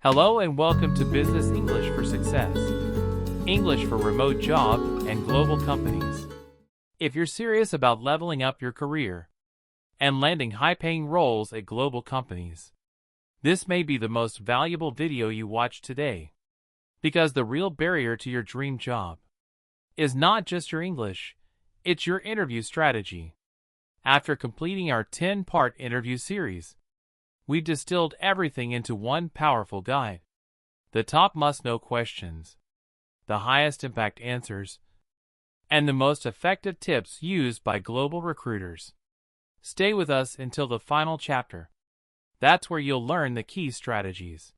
Hello and welcome to Business English for Success. English for remote job and global companies. If you're serious about leveling up your career and landing high-paying roles at global companies, this may be the most valuable video you watch today. Because the real barrier to your dream job is not just your English, it's your interview strategy. After completing our 10-part interview series, we distilled everything into one powerful guide. The top must-know questions, the highest impact answers, and the most effective tips used by global recruiters. Stay with us until the final chapter. That's where you'll learn the key strategies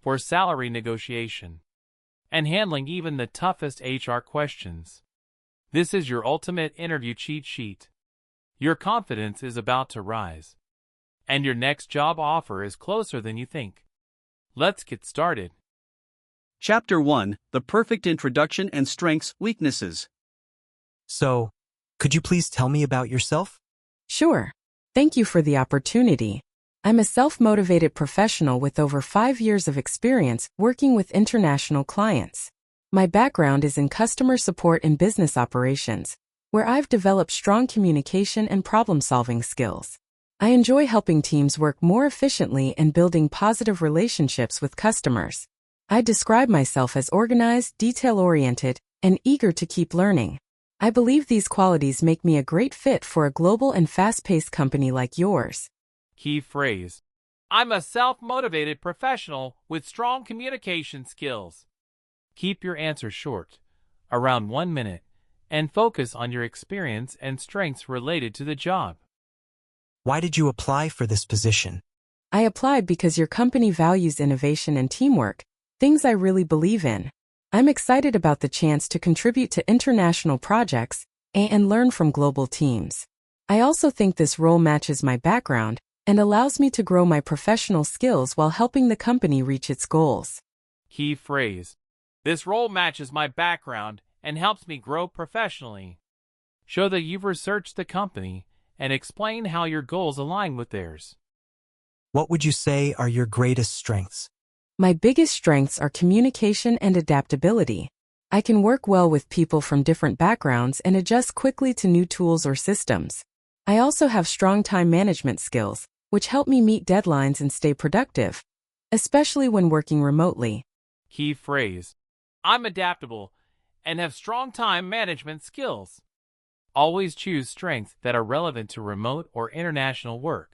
for salary negotiation and handling even the toughest HR questions. This is your ultimate interview cheat sheet. Your confidence is about to rise, and your next job offer is closer than you think. Let's get started. Chapter 1: The Perfect Introduction and Strengths, Weaknesses. So, could you please tell me about yourself? Sure. Thank you for the opportunity. I'm a self-motivated professional with over 5 years of experience working with international clients. My background is in customer support and business operations, where I've developed strong communication and problem-solving skills. I enjoy helping teams work more efficiently and building positive relationships with customers. I describe myself as organized, detail-oriented, and eager to keep learning. I believe these qualities make me a great fit for a global and fast-paced company like yours. Key phrase: I'm a self-motivated professional with strong communication skills. Keep your answers short, around 1 minute, and focus on your experience and strengths related to the job. Why did you apply for this position? I applied because your company values innovation and teamwork, things I really believe in. I'm excited about the chance to contribute to international projects and learn from global teams. I also think this role matches my background and allows me to grow my professional skills while helping the company reach its goals. Key phrase: this role matches my background and helps me grow professionally. Show that you've researched the company and explain how your goals align with theirs. What would you say are your greatest strengths? My biggest strengths are communication and adaptability. I can work well with people from different backgrounds and adjust quickly to new tools or systems. I also have strong time management skills, which help me meet deadlines and stay productive, especially when working remotely. Key phrase: I'm adaptable and have strong time management skills. Always choose strengths that are relevant to remote or international work.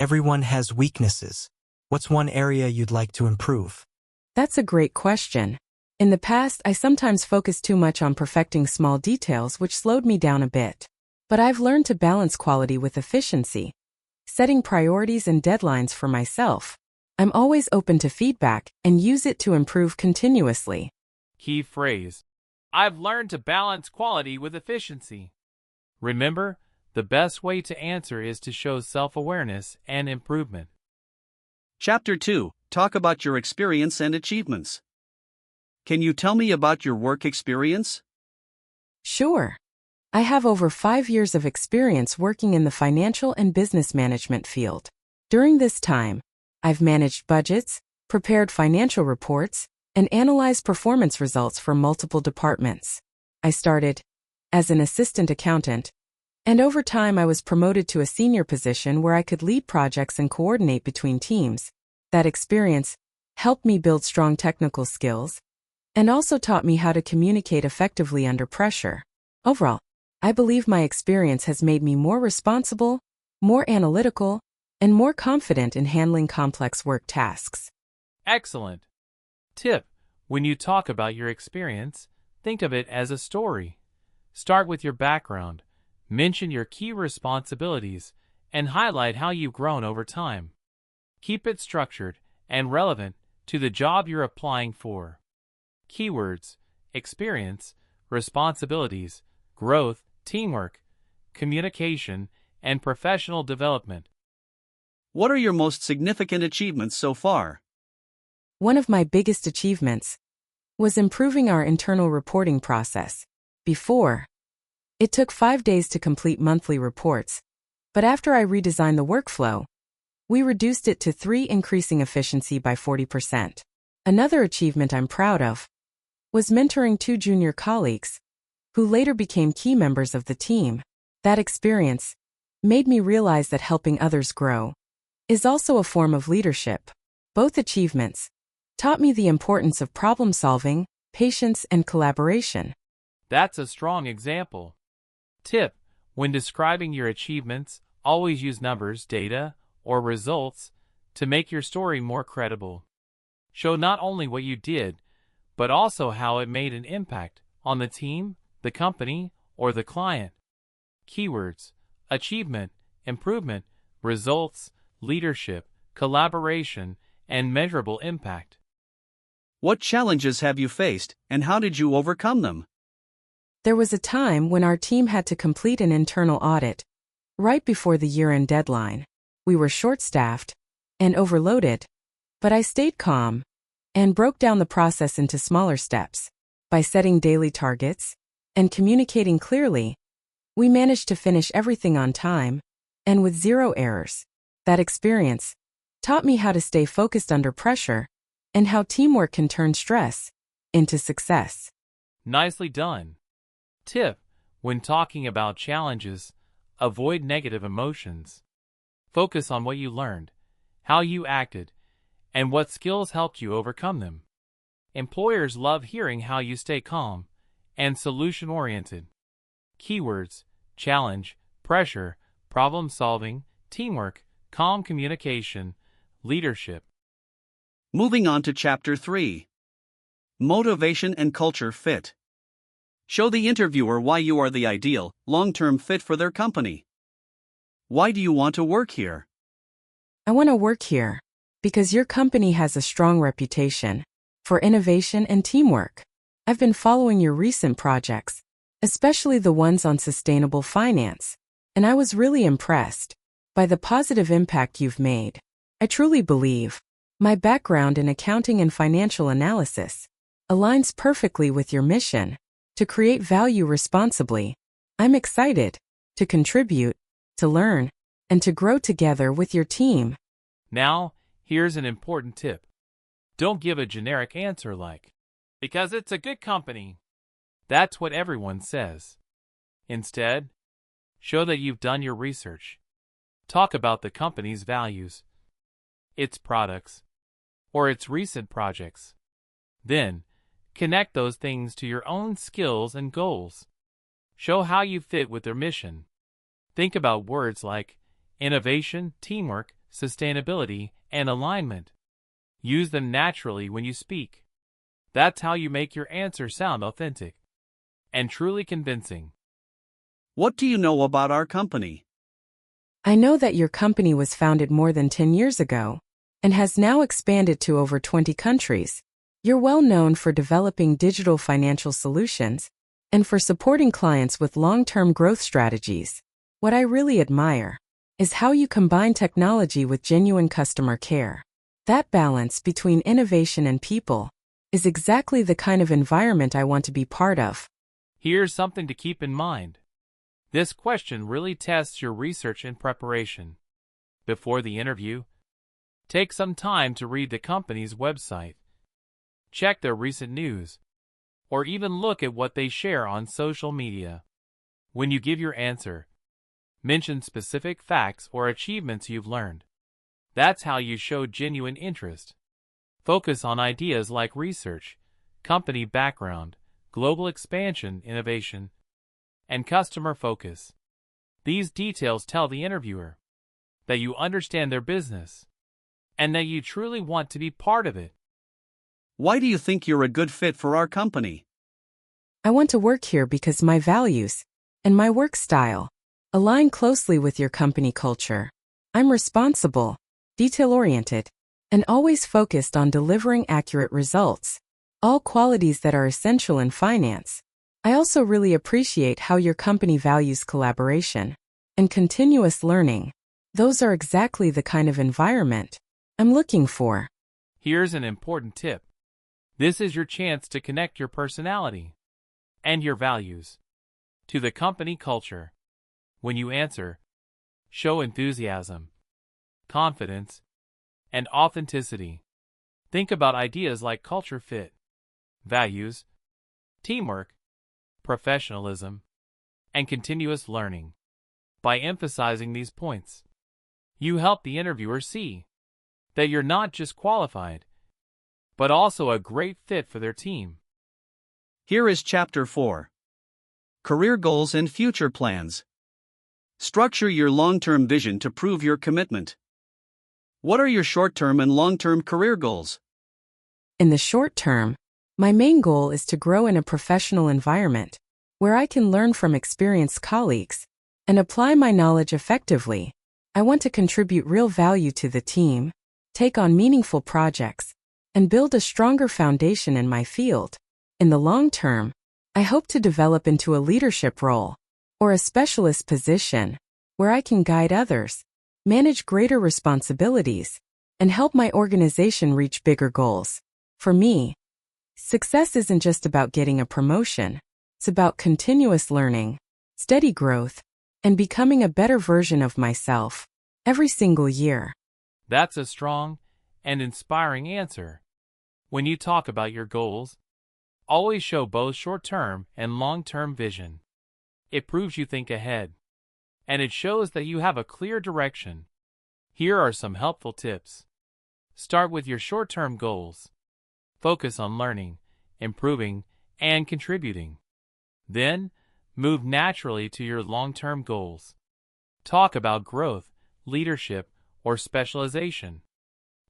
Everyone has weaknesses. What's one area you'd like to improve? That's a great question. In the past, I sometimes focused too much on perfecting small details, which slowed me down a bit. But I've learned to balance quality with efficiency, setting priorities and deadlines for myself. I'm always open to feedback and use it to improve continuously. Key phrase: I've learned to balance quality with efficiency. Remember, the best way to answer is to show self-awareness and improvement. Chapter 2: Talk about your experience and achievements. Can you tell me about your work experience? Sure. I have over 5 years of experience working in the financial and business management field. During this time, I've managed budgets, prepared financial reports, and analyzed performance results for multiple departments. I started as an assistant accountant, and over time I was promoted to a senior position where I could lead projects and coordinate between teams. That experience helped me build strong technical skills and also taught me how to communicate effectively under pressure. Overall, I believe my experience has made me more responsible, more analytical, and more confident in handling complex work tasks. Excellent. Tip: when you talk about your experience, think of it as a story. Start with your background, mention your key responsibilities, and highlight how you've grown over time. Keep it structured and relevant to the job you're applying for. Keywords: experience, responsibilities, growth, teamwork, communication, and professional development. What are your most significant achievements so far? One of my biggest achievements was improving our internal reporting process. Before, it took 5 days to complete monthly reports, but after I redesigned the workflow, We reduced it to 3, increasing efficiency by 40%. Another achievement I'm proud of was mentoring 2 junior colleagues, who later became key members of the team. That experience made me realize that helping others grow is also a form of leadership. Both achievements taught me the importance of problem solving, patience, and collaboration. That's a strong example. Tip: when describing your achievements, always use numbers, data, or results to make your story more credible. Show not only what you did, but also how it made an impact on the team, the company, or the client. Keywords: achievement, improvement, results, leadership, collaboration, and measurable impact. What challenges have you faced, and how did you overcome them? There was a time when our team had to complete an internal audit right before the year-end deadline. We were short-staffed and overloaded, but I stayed calm and broke down the process into smaller steps. By setting daily targets and communicating clearly, we managed to finish everything on time and with 0 errors. That experience taught me how to stay focused under pressure and how teamwork can turn stress into success. Nicely done. Tip: when talking about challenges, avoid negative emotions. Focus on what you learned, how you acted, and what skills helped you overcome them. Employers love hearing how you stay calm and solution-oriented. Keywords: challenge, pressure, problem-solving, teamwork, calm communication, leadership. Moving on to Chapter 3. Motivation and culture fit. Show the interviewer why you are the ideal, long-term fit for their company. Why do you want to work here? I want to work here because your company has a strong reputation for innovation and teamwork. I've been following your recent projects, especially the ones on sustainable finance, and I was really impressed by the positive impact you've made. I truly believe my background in accounting and financial analysis aligns perfectly with your mission to create value responsibly. I'm excited to contribute, to learn, and to grow together with your team. Now, here's an important tip. Don't give a generic answer like, "because it's a good company." That's what everyone says. Instead, show that you've done your research. Talk about the company's values, its products, or its recent projects. Then, connect those things to your own skills and goals. Show how you fit with their mission. Think about words like innovation, teamwork, sustainability, and alignment. Use them naturally when you speak. That's how you make your answer sound authentic and truly convincing. What do you know about our company? I know that your company was founded more than 10 years ago and has now expanded to over 20 countries. You're well known for developing digital financial solutions and for supporting clients with long-term growth strategies. What I really admire is how you combine technology with genuine customer care. That balance between innovation and people is exactly the kind of environment I want to be part of. Here's something to keep in mind. This question really tests your research and preparation. Before the interview, take some time to read the company's website, check their recent news, or even look at what they share on social media. When you give your answer, mention specific facts or achievements you've learned. That's how you show genuine interest. Focus on ideas like research, company background, global expansion, innovation, and customer focus. These details tell the interviewer that you understand their business and that you truly want to be part of it. Why do you think you're a good fit for our company? I want to work here because my values and my work style align closely with your company culture. I'm responsible, detail-oriented, and always focused on delivering accurate results, all qualities that are essential in finance. I also really appreciate how your company values collaboration and continuous learning. Those are exactly the kind of environment I'm looking for. Here's an important tip. This is your chance to connect your personality and your values to the company culture. When you answer, show enthusiasm, confidence, and authenticity. Think about ideas like culture fit, values, teamwork, professionalism, and continuous learning. By emphasizing these points, you help the interviewer see that you're not just qualified, but also a great fit for their team. Here is Chapter 4. Career Goals and Future Plans. Structure your long-term vision to prove your commitment. What are your short-term and long-term career goals? In the short term, my main goal is to grow in a professional environment where I can learn from experienced colleagues and apply my knowledge effectively. I want to contribute real value to the team, take on meaningful projects, and build a stronger foundation in my field. In the long term, I hope to develop into a leadership role or a specialist position where I can guide others, manage greater responsibilities, and help my organization reach bigger goals. For me, success isn't just about getting a promotion. It's about continuous learning, steady growth, and becoming a better version of myself every single year. That's a strong and inspiring answer. When you talk about your goals, always show both short-term and long-term vision. It proves you think ahead, and it shows that you have a clear direction. Here are some helpful tips. Start with your short-term goals. Focus on learning, improving, and contributing. Then, move naturally to your long-term goals. Talk about growth, leadership, or specialization.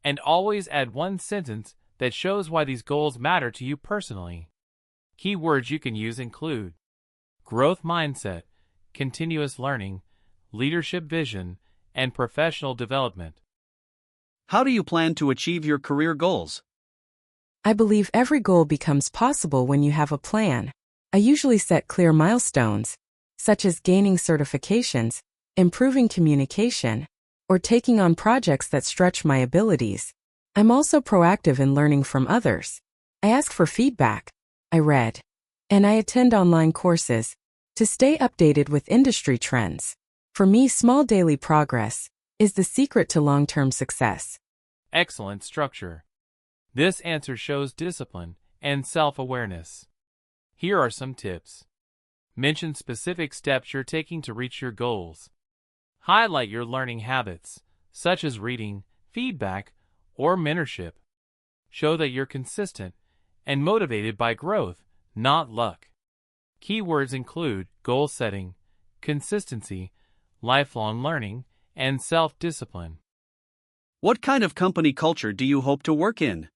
And always add one sentence that shows why these goals matter to you personally. Keywords you can use include growth mindset, continuous learning, leadership vision, and professional development. How do you plan to achieve your career goals? I believe every goal becomes possible when you have a plan. I usually set clear milestones, such as gaining certifications, improving communication, or taking on projects that stretch my abilities. I'm also proactive in learning from others. I ask for feedback, I read, and I attend online courses to stay updated with industry trends. For me, small daily progress is the secret to long-term success. Excellent structure. This answer shows discipline and self-awareness. Here are some tips. Mention specific steps you're taking to reach your goals. Highlight your learning habits, such as reading, feedback, or mentorship. Show that you're consistent and motivated by growth, not luck. Keywords include goal setting, consistency, lifelong learning, and self-discipline. What kind of company culture do you hope to work in?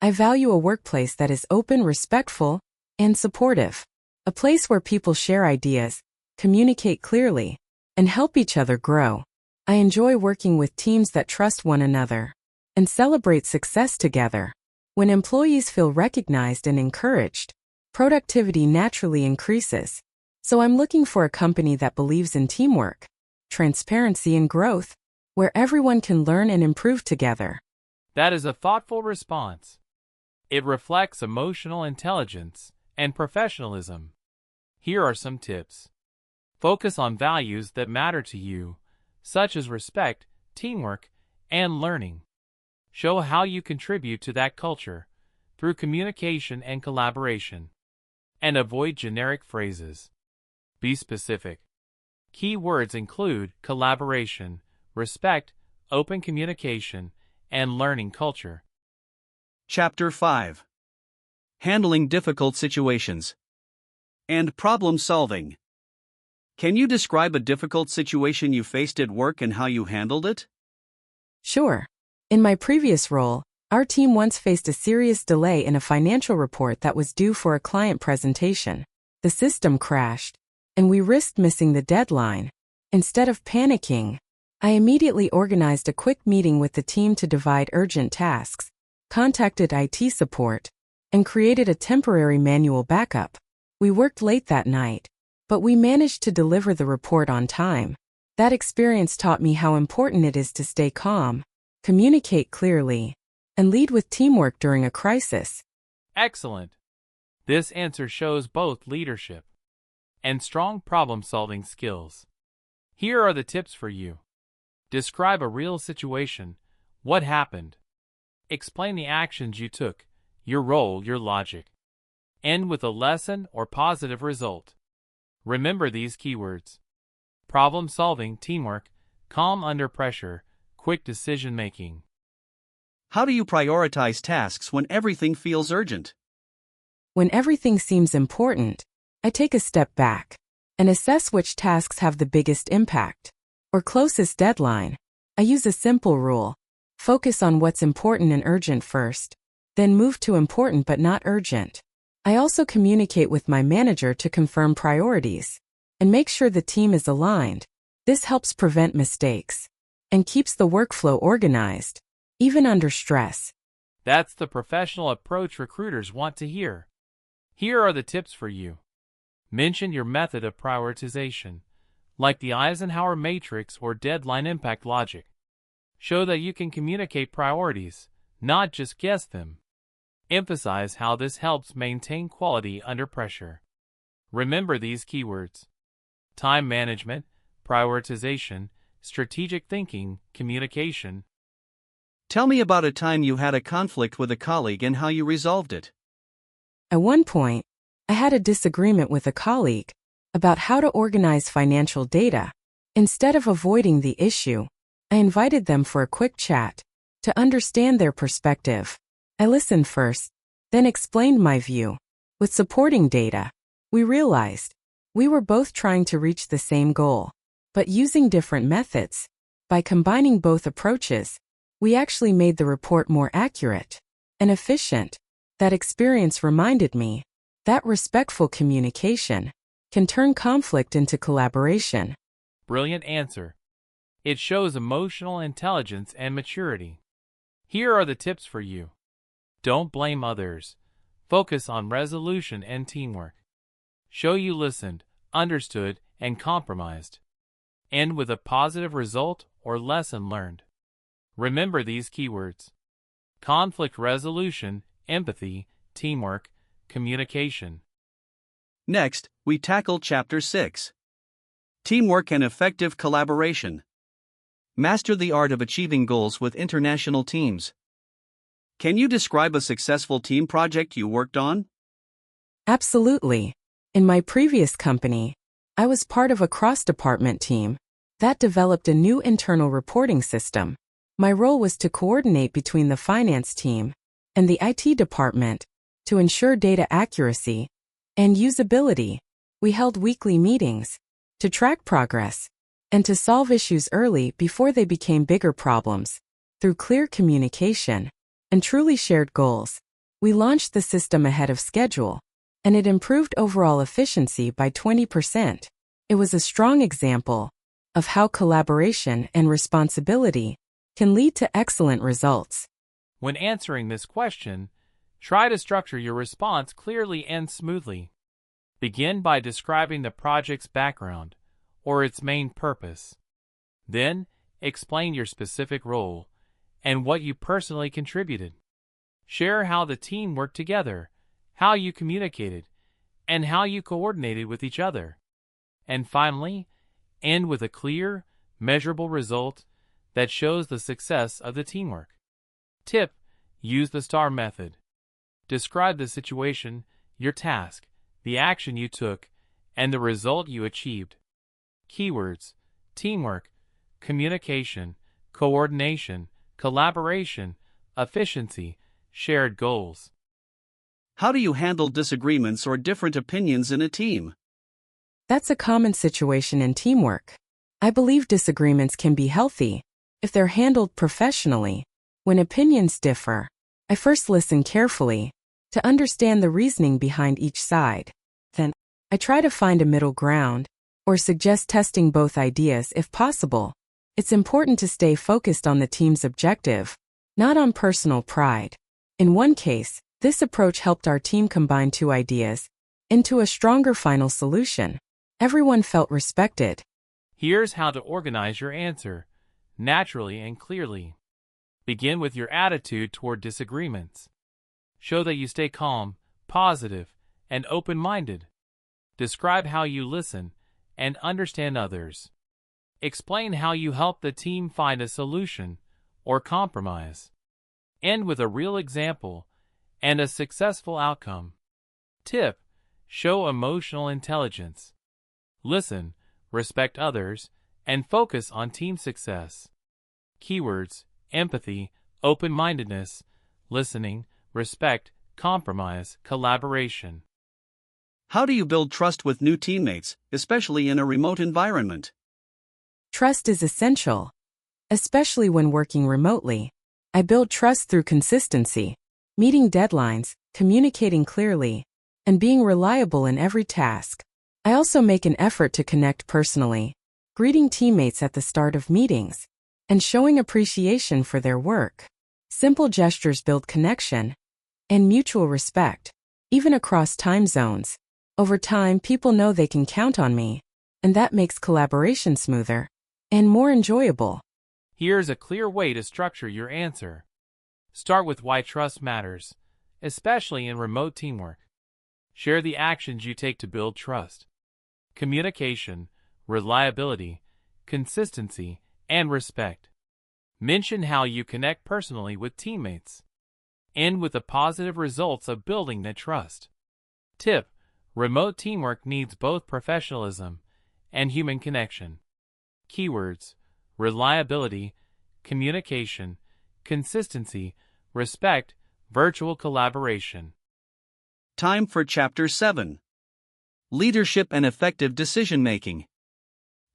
I value a workplace that is open, respectful, and supportive. A place where people share ideas, communicate clearly, and help each other grow. I enjoy working with teams that trust one another and celebrate success together. When employees feel recognized and encouraged, productivity naturally increases. So I'm looking for a company that believes in teamwork, transparency, and growth, where everyone can learn and improve together. That is a thoughtful response. It reflects emotional intelligence and professionalism. Here are some tips. Focus on values that matter to you, such as respect, teamwork, and learning. Show how you contribute to that culture through communication and collaboration. And avoid generic phrases. Be specific. Key words include collaboration, respect, open communication, and learning culture. Chapter 5. Handling difficult situations and problem solving. Can you describe a difficult situation you faced at work and how you handled it? Sure. In my previous role, our team once faced a serious delay in a financial report that was due for a client presentation. The system crashed, and we risked missing the deadline. Instead of panicking, I immediately organized a quick meeting with the team to divide urgent tasks, contacted IT support, and created a temporary manual backup. We worked late that night, but we managed to deliver the report on time. That experience taught me how important it is to stay calm, communicate clearly, and lead with teamwork during a crisis. Excellent. This answer shows both leadership and strong problem-solving skills. Here are the tips for you. Describe a real situation. What happened? Explain the actions you took, your role, your logic. End with a lesson or positive result. Remember these keywords: problem solving, teamwork, calm under pressure, quick decision making. How do you prioritize tasks when everything feels urgent? When everything seems important, I take a step back and assess which tasks have the biggest impact or closest deadline. I use a simple rule: focus on what's important and urgent first, then move to important but not urgent. I also communicate with my manager to confirm priorities and make sure the team is aligned. This helps prevent mistakes and keeps the workflow organized, even under stress. That's the professional approach recruiters want to hear. Here are the tips for you. Mention your method of prioritization, like the Eisenhower matrix or deadline impact logic. Show that you can communicate priorities, not just guess them. Emphasize how this helps maintain quality under pressure. Remember these keywords: time management, prioritization, strategic thinking, communication. Tell me about a time you had a conflict with a colleague and how you resolved it. At one point, I had a disagreement with a colleague about how to organize financial data. Instead of avoiding the issue, I invited them for a quick chat to understand their perspective. I listened first, then explained my view. With supporting data, we realized we were both trying to reach the same goal, but using different methods. By combining both approaches, we actually made the report more accurate and efficient. That experience reminded me that respectful communication can turn conflict into collaboration. Brilliant answer. It shows emotional intelligence and maturity. Here are the tips for you. Don't blame others. Focus on resolution and teamwork. Show you listened, understood, and compromised. End with a positive result or lesson learned. Remember these keywords: conflict resolution, empathy, teamwork, communication. Next, we tackle Chapter 6. Teamwork and effective collaboration. Master the art of achieving goals with international teams. Can you describe a successful team project you worked on? Absolutely. In my previous company, I was part of a cross-department team that developed a new internal reporting system. My role was to coordinate between the finance team and the IT department to ensure data accuracy and usability. We held weekly meetings to track progress and to solve issues early before they became bigger problems. Through clear communication and truly shared goals, we launched the system ahead of schedule, and it improved overall efficiency by 20%. It was a strong example of how collaboration and responsibility can lead to excellent results. When answering this question, try to structure your response clearly and smoothly. Begin by describing the project's background or its main purpose. Then, explain your specific role and what you personally contributed. Share how the team worked together, how you communicated, and how you coordinated with each other. And finally, end with a clear, measurable result that shows the success of the teamwork. Tip: use the STAR method. Describe the situation, your task, the action you took, and the result you achieved. Keywords: teamwork, communication, coordination, collaboration, efficiency, shared goals. How do you handle disagreements or different opinions in a team? That's a common situation in teamwork. I believe disagreements can be healthy if they're handled professionally. When opinions differ, I first listen carefully to understand the reasoning behind each side. Then, I try to find a middle ground or suggest testing both ideas if possible. It's important to stay focused on the team's objective, not on personal pride. In one case, this approach helped our team combine two ideas into a stronger final solution. Everyone felt respected. Here's how to organize your answer, naturally and clearly. Begin with your attitude toward disagreements. Show that you stay calm, positive, and open-minded. Describe how you listen and understand others. Explain how you help the team find a solution or compromise. End with a real example and a successful outcome. Tip: show emotional intelligence. Listen, respect others, and focus on team success. Keywords: empathy, open-mindedness, listening, respect, compromise, collaboration. How do you build trust with new teammates, especially in a remote environment? Trust is essential, especially when working remotely. I build trust through consistency, meeting deadlines, communicating clearly, and being reliable in every task. I also make an effort to connect personally, greeting teammates at the start of meetings, and showing appreciation for their work. Simple gestures build connection and mutual respect, even across time zones. Over time, people know they can count on me, and that makes collaboration smoother and more enjoyable. Here's a clear way to structure your answer. Start with why trust matters, especially in remote teamwork. Share the actions you take to build trust. Communication, reliability, consistency, and respect. Mention how you connect personally with teammates. End with the positive results of building that trust. Tip: remote teamwork needs both professionalism and human connection. Keywords: reliability, communication, consistency, respect, virtual collaboration. Time for Chapter 7. Leadership and Effective Decision-Making.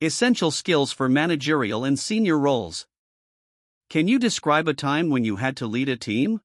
Essential skills for managerial and senior roles. Can you describe a time when you had to lead a team?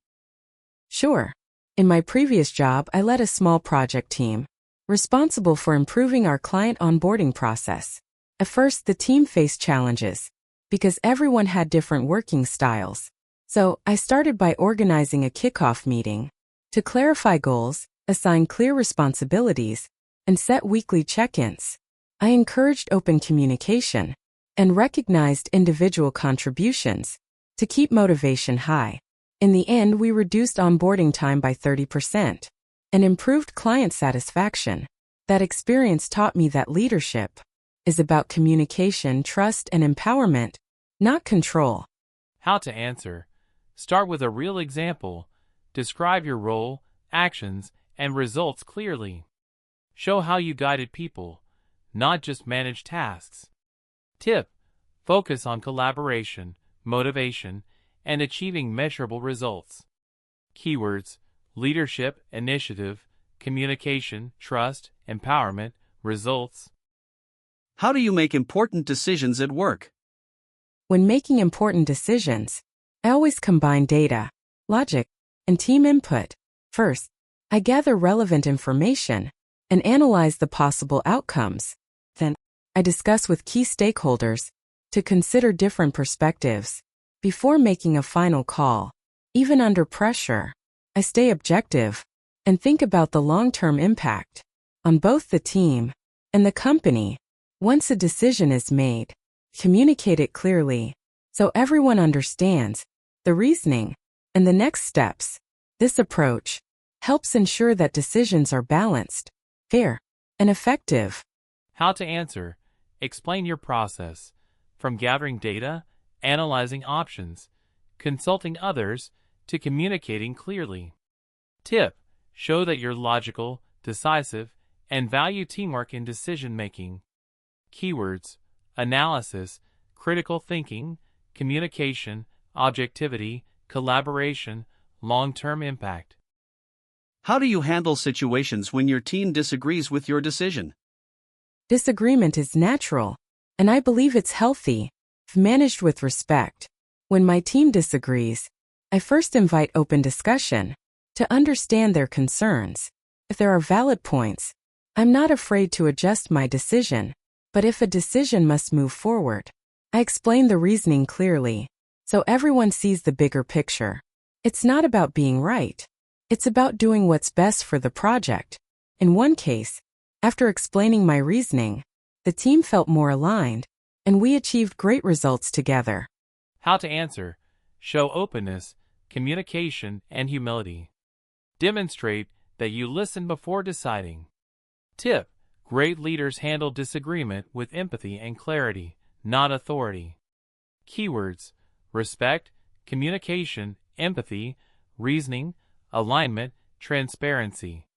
Sure. In my previous job, I led a small project team, responsible for improving our client onboarding process. At first, the team faced challenges, because everyone had different working styles. So, I started by organizing a kickoff meeting to clarify goals, assign clear responsibilities, and set weekly check-ins. I encouraged open communication and recognized individual contributions to keep motivation high. In the end, we reduced onboarding time by 30% and improved client satisfaction. That experience taught me that leadership is about communication, trust, and empowerment, not control. How to answer. Start with a real example. Describe your role, actions, and results clearly. Show how you guided people, not just managed tasks. Tip: focus on collaboration, motivation, and achieving measurable results. Keywords: leadership, initiative, communication, trust, empowerment, results. How do you make important decisions at work? When making important decisions, I always combine data, logic, and team input. First, I gather relevant information and analyze the possible outcomes. Then, I discuss with key stakeholders to consider different perspectives. Before making a final call, even under pressure, I stay objective and think about the long-term impact on both the team and the company. Once a decision is made, communicate it clearly so everyone understands the reasoning and the next steps. This approach helps ensure that decisions are balanced, fair, and effective. How to answer. Explain your process, from gathering data, analyzing options, consulting others, to communicating clearly. Tip: show that you're logical, decisive, and value teamwork in decision-making. Keywords: analysis, critical thinking, communication, objectivity, collaboration, long-term impact. How do you handle situations when your team disagrees with your decision? Disagreement is natural, and I believe it's healthy, if managed with respect. When my team disagrees, I first invite open discussion to understand their concerns. If there are valid points, I'm not afraid to adjust my decision. But if a decision must move forward, I explain the reasoning clearly, so everyone sees the bigger picture. It's not about being right. It's about doing what's best for the project. In one case, after explaining my reasoning, the team felt more aligned, and we achieved great results together. How to answer. Show openness, communication, and humility. Demonstrate that you listen before deciding. Tip: great leaders handle disagreement with empathy and clarity, not authority. Keywords: respect, communication, empathy, reasoning, alignment, transparency.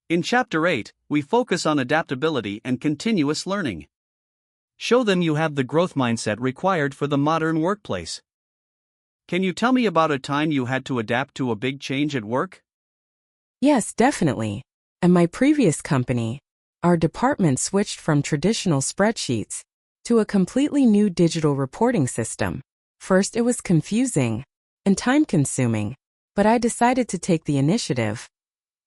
In Chapter 8, we focus on adaptability and continuous learning. Show them you have the growth mindset required for the modern workplace. Can you tell me about a time you had to adapt to a big change at work? Yes, definitely. At my previous company, our department switched from traditional spreadsheets to a completely new digital reporting system. First, it was confusing and time-consuming, but I decided to take the initiative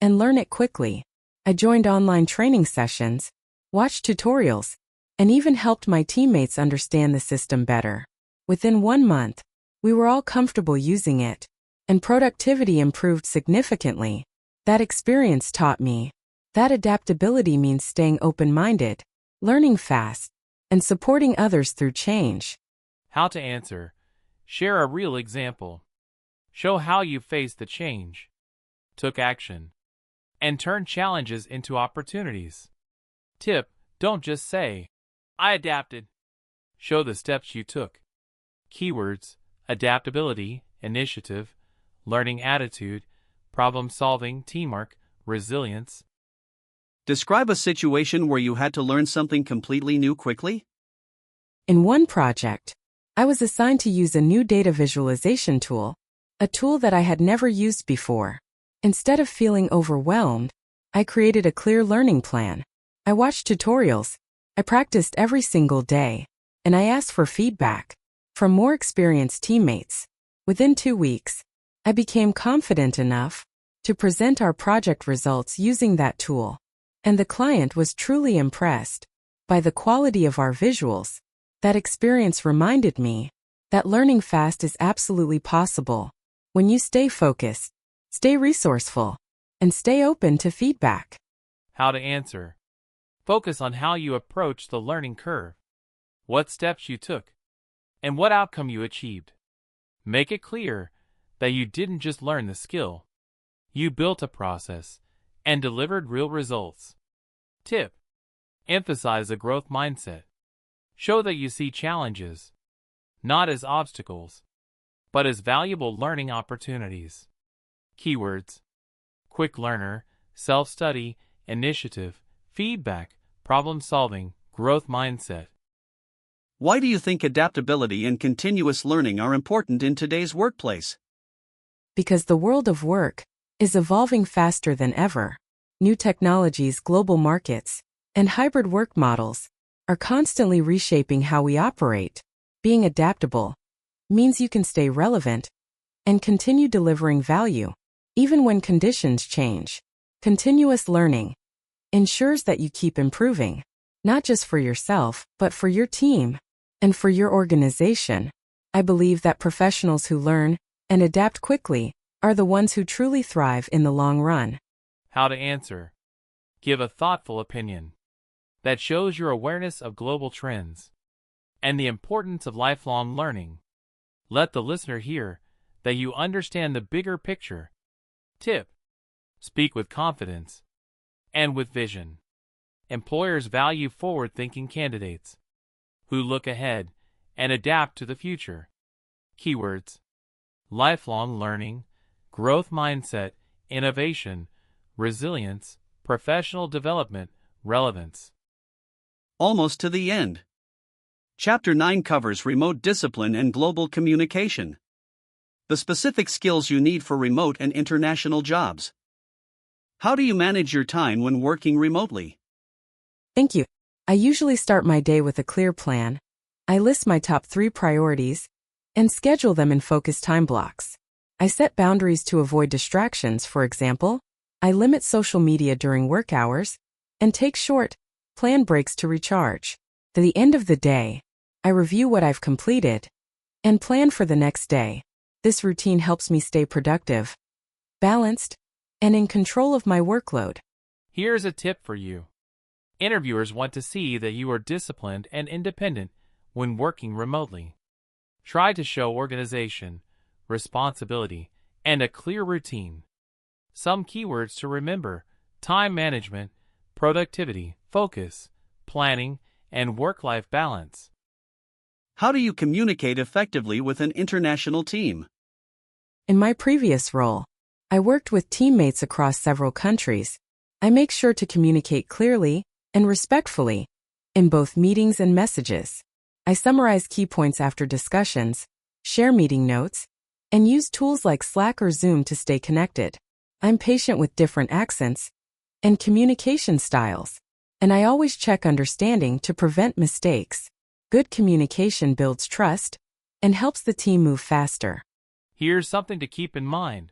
and learn it quickly. I joined online training sessions, watched tutorials, and even helped my teammates understand the system better. Within 1 month, we were all comfortable using it, and productivity improved significantly. That experience taught me that adaptability means staying open-minded, learning fast, and supporting others through change. How to answer. Share a real example. Show how you faced the change, took action, and turned challenges into opportunities. Tip: don't just say, "I adapted." Show the steps you took. Keywords: adaptability, initiative, learning attitude, problem-solving, teamwork, resilience. Describe a situation where you had to learn something completely new quickly. In one project, I was assigned to use a new data visualization tool, a tool that I had never used before. Instead of feeling overwhelmed, I created a clear learning plan. I watched tutorials, I practiced every single day, and I asked for feedback from more experienced teammates. Within 2 weeks, I became confident enough to present our project results using that tool, and the client was truly impressed by the quality of our visuals. That experience reminded me that learning fast is absolutely possible when you stay focused, stay resourceful, and stay open to feedback. How to answer. Focus on how you approach the learning curve, what steps you took, and what outcome you achieved. Make it clear that you didn't just learn the skill. You built a process and delivered real results. Tip: emphasize a growth mindset. Show that you see challenges not as obstacles, but as valuable learning opportunities. Keywords: quick learner, self-study, initiative, feedback, problem-solving, growth mindset. Why do you think adaptability and continuous learning are important in today's workplace? Because the world of work is evolving faster than ever. New technologies, global markets, and hybrid work models are constantly reshaping how we operate. Being adaptable means you can stay relevant and continue delivering value, even when conditions change. Continuous learning ensures that you keep improving, not just for yourself, but for your team and for your organization. I believe that professionals who learn and adapt quickly are the ones who truly thrive in the long run. How to answer. Give a thoughtful opinion that shows your awareness of global trends and the importance of lifelong learning. Let the listener hear that you understand the bigger picture. Tip: speak with confidence and with vision. Employers value forward-thinking candidates who look ahead and adapt to the future. Keywords: lifelong learning, growth mindset, innovation, resilience, professional development, relevance. Almost to the end. Chapter 9 covers remote discipline and global communication. The specific skills you need for remote and international jobs. How do you manage your time when working remotely? Thank you. I usually start my day with a clear plan. I list my top 3 priorities and schedule them in focused time blocks. I set boundaries to avoid distractions. For example, I limit social media during work hours and take short, planned breaks to recharge. At the end of the day, I review what I've completed and plan for the next day. This routine helps me stay productive, balanced, and in control of my workload. Here's a tip for you. Interviewers want to see that you are disciplined and independent when working remotely. Try to show organization, responsibility, and a clear routine. Some keywords to remember: time management, productivity, focus, planning, and work-life balance. How do you communicate effectively with an international team? In my previous role, I worked with teammates across several countries. I make sure to communicate clearly and respectfully in both meetings and messages. I summarize key points after discussions, share meeting notes, and use tools like Slack or Zoom to stay connected. I'm patient with different accents and communication styles, and I always check understanding to prevent mistakes. Good communication builds trust and helps the team move faster. Here's something to keep in mind.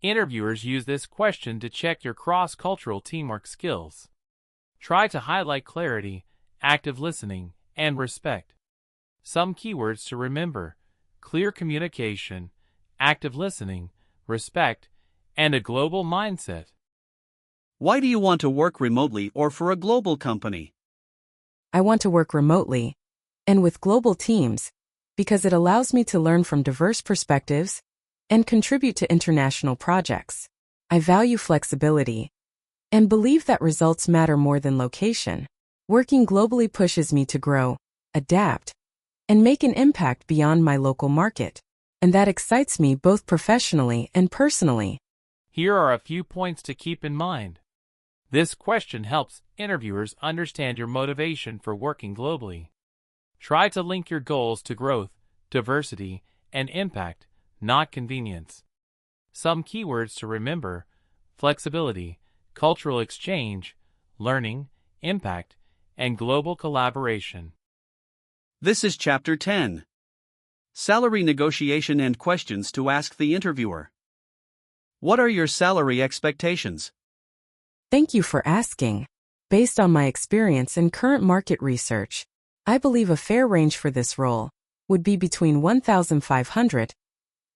Interviewers use this question to check your cross-cultural teamwork skills. Try to highlight clarity, active listening, and respect. Some keywords to remember: clear communication, active listening, respect, and a global mindset. Why do you want to work remotely or for a global company? I want to work remotely and with global teams because it allows me to learn from diverse perspectives and contribute to international projects. I value flexibility and believe that results matter more than location. Working globally pushes me to grow, adapt, and make an impact beyond my local market, and that excites me both professionally and personally. Here are a few points to keep in mind. This question helps interviewers understand your motivation for working globally. Try to link your goals to growth, diversity, and impact, not convenience. Some keywords to remember: flexibility, cultural exchange, learning, impact, and global collaboration. This is Chapter 10. Salary negotiation and questions to ask the interviewer. What are your salary expectations? Thank you for asking. Based on my experience and current market research, I believe a fair range for this role would be between $1,500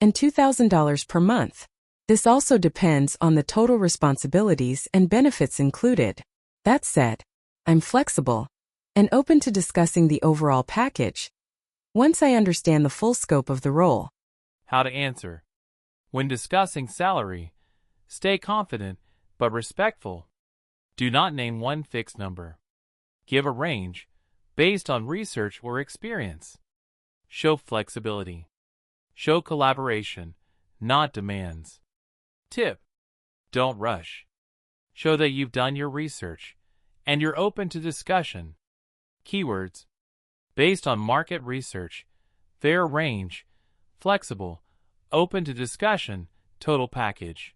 and $2,000 per month. This also depends on the total responsibilities and benefits included. That said, I'm flexible and open to discussing the overall package once I understand the full scope of the role. How to answer. When discussing salary, stay confident but respectful. Do not name one fixed number. Give a range based on research or experience. Show flexibility. Show collaboration, not demands. Tip: don't rush. Show that you've done your research and you're open to discussion. Keywords: based on market research, fair range, flexible, open to discussion, total package.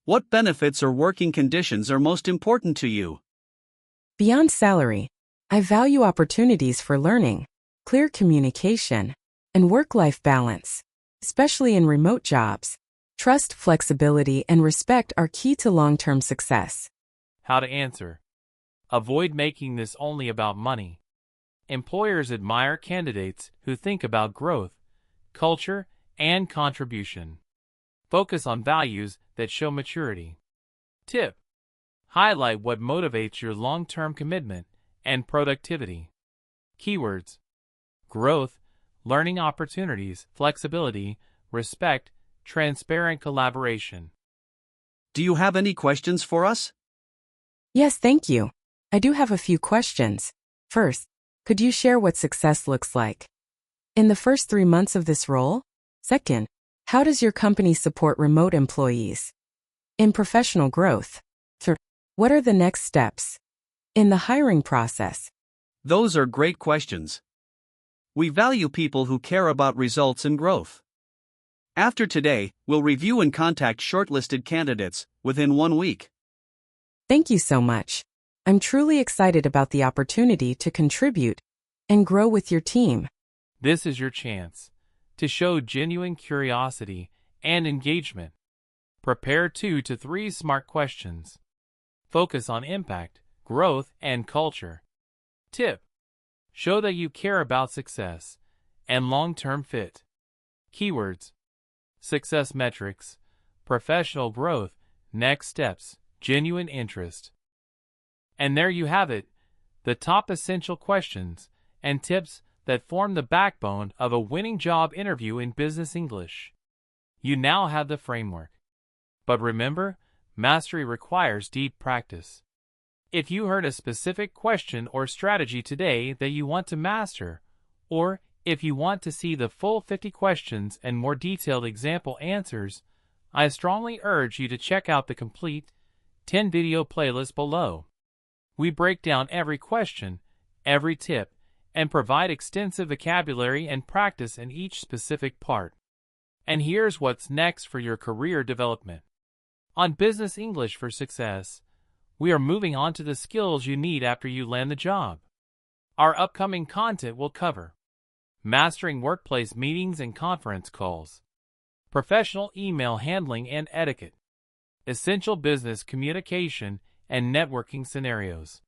What benefits or working conditions are most important to you? Beyond salary, I value opportunities for learning, clear communication, and work-life balance, especially in remote jobs. Trust, flexibility, and respect are key to long-term success. How to answer. Avoid making this only about money. Employers admire candidates who think about growth, culture, and contribution. Focus on values that show maturity. Tip: highlight what motivates your long-term commitment and productivity. Keywords: growth, learning opportunities, flexibility, respect, transparent collaboration. Do you have any questions for us? Yes, thank you. I do have a few questions. First, could you share what success looks like in the first 3 months of this role? Second, how does your company support remote employees in professional growth? Third, what are the next steps in the hiring process? Those are great questions. We value people who care about results and growth. After today, we'll review and contact shortlisted candidates within 1 week. Thank you so much. I'm truly excited about the opportunity to contribute and grow with your team. This is your chance to show genuine curiosity and engagement. Prepare 2 to 3 smart questions. Focus on impact, growth, and culture. Tip: show that you care about success and long-term fit. Keywords: success metrics, professional growth, next steps, genuine interest. And there you have it, the top essential questions and tips that form the backbone of a winning job interview in business English. You now have the framework. But remember, mastery requires deep practice. If you heard a specific question or strategy today that you want to master, Or, if you want to see the full 50 questions and more detailed example answers, I strongly urge you to check out the complete 10-video playlist below. We break down every question, every tip, and provide extensive vocabulary and practice in each specific part. And here's what's next for your career development. On Business English for Success, we are moving on to the skills you need after you land the job. Our upcoming content will cover mastering workplace meetings and conference calls, professional email handling and etiquette, essential business communication and networking scenarios.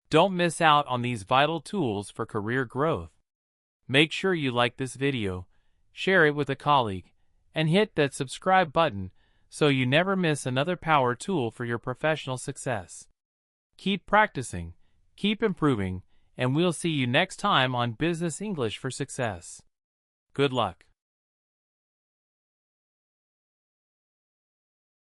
Don't miss out on these vital tools for career growth. Make sure you like this video, share it with a colleague, and hit that subscribe button so you never miss another power tool for your professional success. Keep practicing, keep improving, and we'll see you next time on Business English for Success. Good luck.